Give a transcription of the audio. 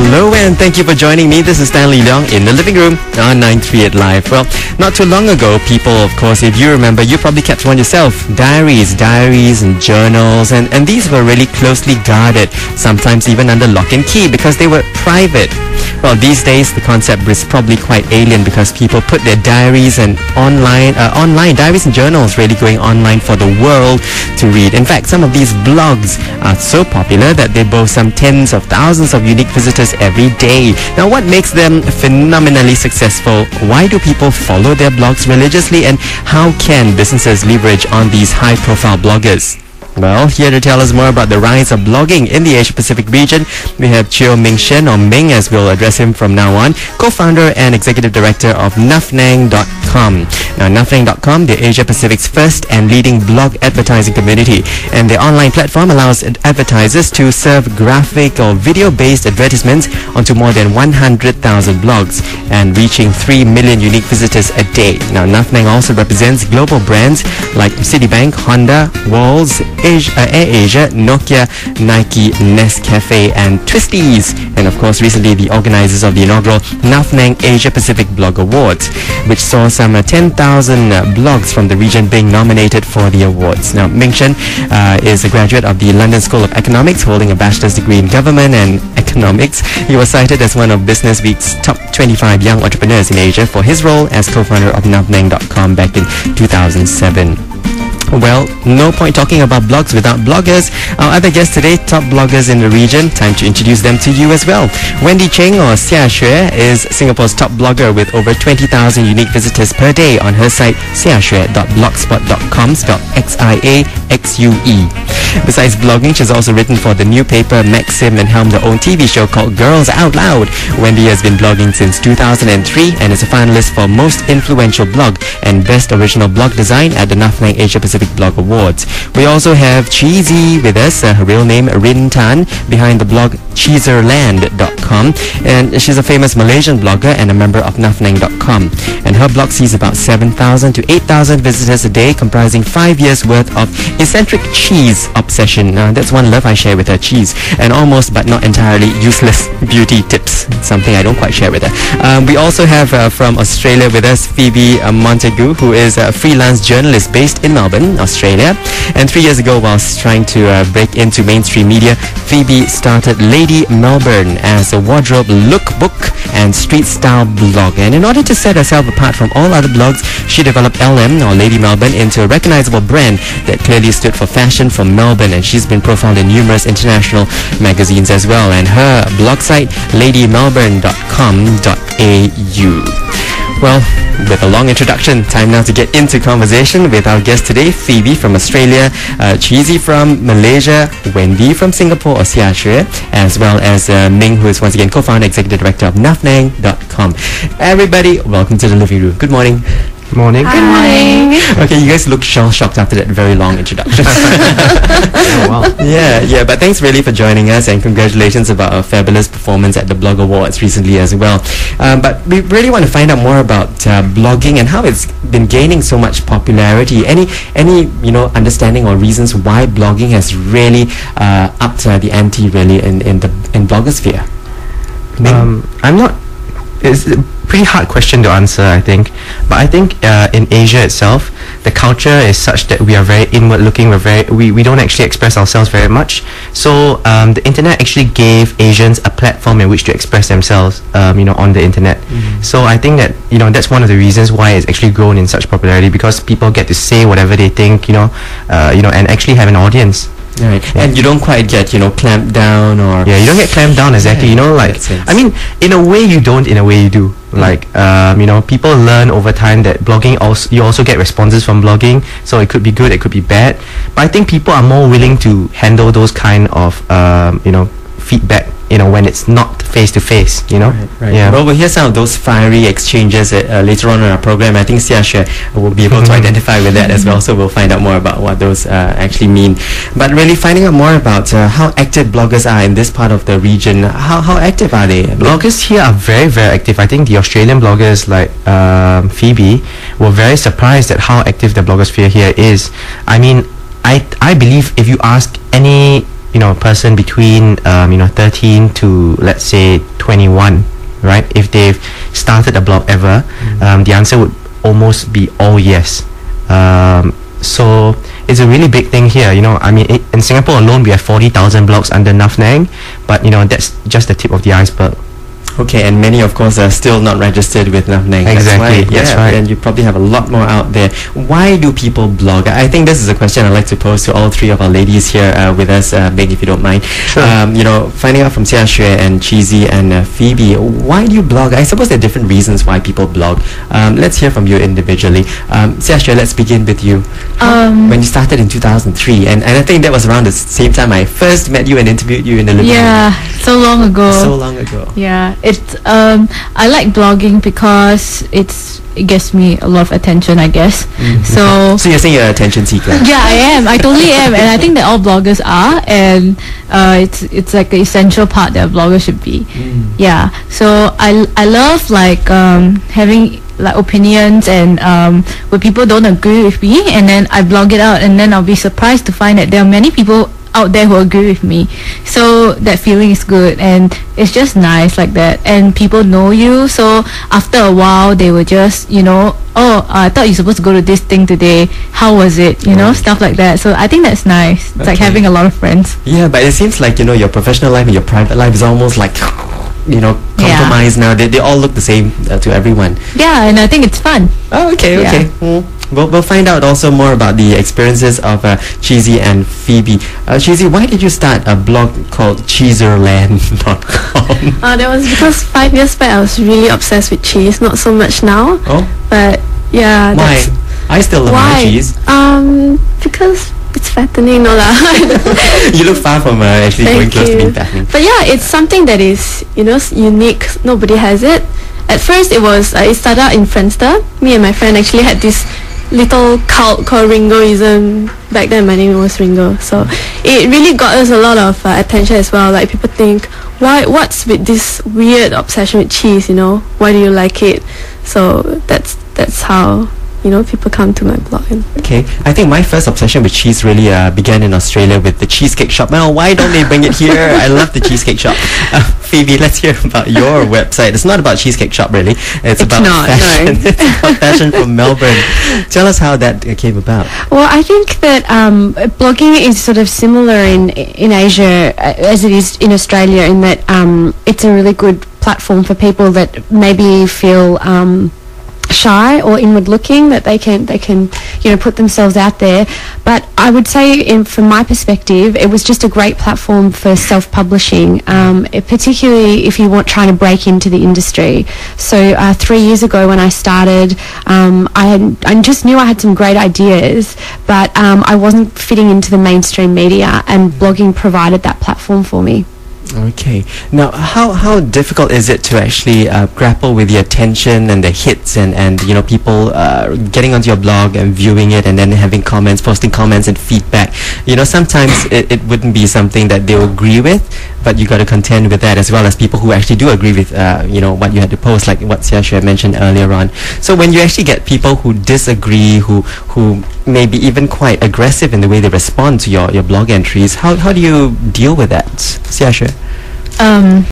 Hello and thank you for joining me. This is Stanley Leong in the living room on 938 Live. Well, not too long ago, people, of course, if you remember, you probably kept one yourself. Diaries and journals, and these were really closely guarded, sometimes even under lock and key because they were private. Well, these days, the concept is probably quite alien because people put their diaries and diaries and journals really going online for the world to read. In fact, some of these blogs are so popular that they boast some tens of thousands of unique visitors every day. Now, what makes them phenomenally successful? Why do people follow their blogs religiously? And how can businesses leverage on these high-profile bloggers? Well, here to tell us more about the rise of blogging in the Asia-Pacific region, we have Cheo Ming Shen, or Ming as we'll address him from now on, co-founder and executive director of Nuffnang.com. Now, Nuffnang.com, the Asia-Pacific's first and leading blog advertising community, and the online platform allows advertisers to serve graphic or video-based advertisements onto more than 100,000 blogs and reaching 3 million unique visitors a day. Now, Nuffnang also represents global brands like Citibank, Honda, Walls, AirAsia, Nokia, Nike, Nescafe and Twisties. And of course, recently the organizers of the inaugural Nuffnang Asia Pacific Blog Awards, which saw some 10,000 blogs from the region being nominated for the awards. Now, Ming Shen is a graduate of the London School of Economics, holding a bachelor's degree in government and economics. He was cited as one of Business Week's top 25 young entrepreneurs in Asia for his role as co-founder of Nuffnang.com back in 2007. Well, no point talking about blogs without bloggers. Our other guests today, top bloggers in the region. Time to introduce them to you as well. Wendy Cheng, or Xiaxue, is Singapore's top blogger with over 20,000 unique visitors per day on her site xiaxue.blogspot.com, spelled Xiaxue. Besides blogging, she's also written for the New Paper, Maxim, and helmed her own TV show called Girls Out Loud. Wendy has been blogging since 2003 and is a finalist for Most Influential Blog and Best Original Blog Design at the Nuffnang Asia Pacific Blog Awards. We also have Cheesy with us, her real name Rin Tan, behind the blog Cheeserland.com, and she's a famous Malaysian blogger and a member of Nuffnang.com. And her blog sees about 7,000 to 8,000 visitors a day, comprising 5 years worth of eccentric cheese obsession. That's one love I share with her, cheese, and almost but not entirely useless beauty tips, something I don't quite share with her. We also have from Australia with us Phoebe Montague, who is a freelance journalist based in Melbourne, Australia. And 3 years ago, whilst trying to break into mainstream media, Phoebe started Lady Melbourne as a wardrobe lookbook and street style blog. And in order to set herself apart from all other blogs, she developed LM, or Lady Melbourne, into a recognizable brand that clearly stood for fashion from Melbourne, and she's been profiled in numerous international magazines as well. And her blog site, ladymelbourne.com.au. Well, with a long introduction, time now to get into conversation with our guest today, Phoebe from Australia, Cheesy from Malaysia, Wendy from Singapore, or Xiaxue, as well as Ming, who is once again co-founder, executive director of Nuffnang.com. Everybody, welcome to the living room. Good morning. Morning. Good morning. Okay, you guys look shell-shocked after that very long introduction. Oh, wow. Yeah, but thanks really for joining us, and congratulations about a fabulous performance at the Blog Awards recently as well. But we really want to find out more about blogging and how it's been gaining so much popularity. Any understanding or reasons why blogging has really upped the ante really in blogosphere? It's a pretty hard question to answer, I think. But I think in Asia itself, the culture is such that we are very inward-looking. We don't actually express ourselves very much. So the internet actually gave Asians a platform in which to express themselves, on the internet. So I think that that's one of the reasons why it's actually grown in such popularity, because people get to say whatever they think, and actually have an audience. Right, and you don't quite get clamped down, or you don't get clamped down exactly. In a way you don't, in a way you do. People learn over time that blogging you also get responses from blogging, so it could be good, it could be bad. But I think people are more willing to handle those kind of feedback when it's not face to face, Right. Yeah. Well, we'll hear some of those fiery exchanges later on in our program. I think Xiaxue will be able to identify with that as well, so we'll find out more about what those actually mean. But really finding out more about how active bloggers are in this part of the region. How active are they? Bloggers here are very, very active. I think the Australian bloggers like Phoebe were very surprised at how active the blogosphere here is. I mean, I believe if you ask any a person between 13 to, let's say, 21, right? If they've started a blog ever, the answer would almost be all yes. So it's a really big thing here. I mean, in Singapore alone, we have 40,000 blogs under Nuffnang, but that's just the tip of the iceberg. Okay, and many, of course, are still not registered with Nuffnang. Exactly, that's right. And you probably have a lot more out there. Why do people blog? I think this is a question I'd like to pose to all three of our ladies here with us, Bing, if you don't mind. Sure. Finding out from Xiaxue and Cheesy and Phoebe, why do you blog? I suppose there are different reasons why people blog. Let's hear from you individually. Xiaxue, let's begin with you. When you started in 2003, and I think that was around the same time I first met you and interviewed you in the living room. Yeah, so long ago. So long ago. Yeah, it's I like blogging because it gets me a lot of attention, I guess. So you're saying you're an attention seeker? yeah, I am. I totally am, and I think that all bloggers are, and it's like an essential part that a blogger should be. Yeah. So I love like having like opinions and where people don't agree with me, and then I blog it out, and then I'll be surprised to find that there are many people out there who agree with me. So that feeling is good, and it's just nice like that, and people know you, so after a while they will just I thought you're supposed to go to this thing today, how was it, stuff like that. So I think that's nice. It's like having a lot of friends. Yeah, but it seems like your professional life and your private life is almost like compromised now. They all look the same to everyone. Yeah, and I think it's fun. Oh, okay. We'll find out also more about the experiences of Cheesy and Phoebe. Cheesy, why did you start a blog called Cheeserland.com? That was because 5 years back I was really obsessed with cheese. Not so much now. Oh? But yeah. Why? I still love my cheese. Because it's fattening, no lah. You look far from actually going close to being fattening. But yeah, it's something that is, unique. Nobody has it. At first it started out in Friendster. Me and my friend actually had this little cult called Ringoism. Back then my name was Ringo, so it really got us a lot of attention as well. Like people think, what's with this weird obsession with cheese, why do you like it? So that's how people come to my blog. Okay, I think my first obsession with cheese really began in Australia with the Cheesecake Shop. Now, why don't they bring it here? I love the Cheesecake Shop. Phoebe, let's hear about your website. It's not about Cheesecake Shop, really. It's about fashion. No. It's about fashion from Melbourne. Tell us how that came about. Well, I think that blogging is sort of similar in Asia as it is in Australia, in that it's a really good platform for people that maybe feel shy or inward looking, that they can put themselves out there. But I would say from my perspective, it was just a great platform for self-publishing, particularly if you want trying to break into the industry. So 3 years ago when I started, I just knew I had some great ideas, but I wasn't fitting into the mainstream media, and blogging provided that platform for me. Okay. Now, how difficult is it to actually grapple with the attention and the hits and people getting onto your blog and viewing it and then having comments, posting comments and feedback? Sometimes it wouldn't be something that they'll agree with, but you got to contend with that, as well as people who actually do agree with what you had to post, like what Xiaxue mentioned earlier on. So when you actually get people who disagree, who may be even quite aggressive in the way they respond to your blog entries, how do you deal with that, Xiaxue?